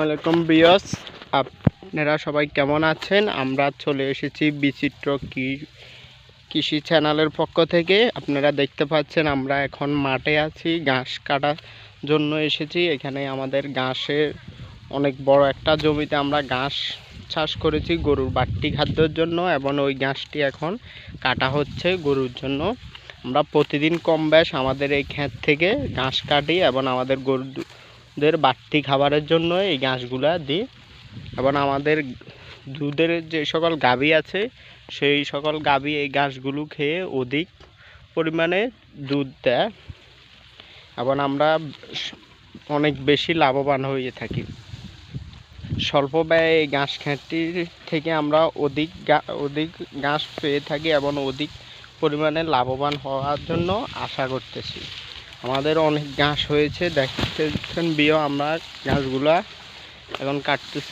আসসালামু আলাইকুম বিয়স, আপনারা সবাই কেমন আছেন? আমরা চলে এসেছি বিচিত্র কৃষি চ্যানেলের পক্ষ থেকে। আপনারা দেখতে পাচ্ছেন আমরা এখন মাঠে আছি, ঘাস কাটার জন্য এসেছি। এখানে আমাদের ঘাসের অনেক বড় একটা জমিতে আমরা ঘাস চাষ করেছি গরুর বাড়তি খাদ্যের জন্য, এবং ওই ঘাসটি এখন কাটা হচ্ছে গরুর জন্য। আমরা প্রতিদিন কম বেশ আমাদের এই ক্ষেত থেকে ঘাস কাটি এবং আমাদের গরুদের বাড়তি খাবারের জন্য এই ঘাসগুলা দিই। এবং আমাদের দুধের যে সকল গাভী আছে সেই সকল গাভী এই ঘাসগুলো খেয়ে অধিক পরিমাণে দুধ দেয় এবং আমরা অনেক বেশি লাভবান হয়ে থাকি। স্বল্প ব্যয়ে এই ঘাস খেতটির থেকে আমরা অধিক ঘাস পেয়ে থাকি এবং অধিক পরিমাণে লাভবান হওয়ার জন্য আশা করতেছি। আমাদের অনেক ঘাস হয়েছে, দেখতেছেন আমরা ঘাসগুলা এখন কাটতেছি।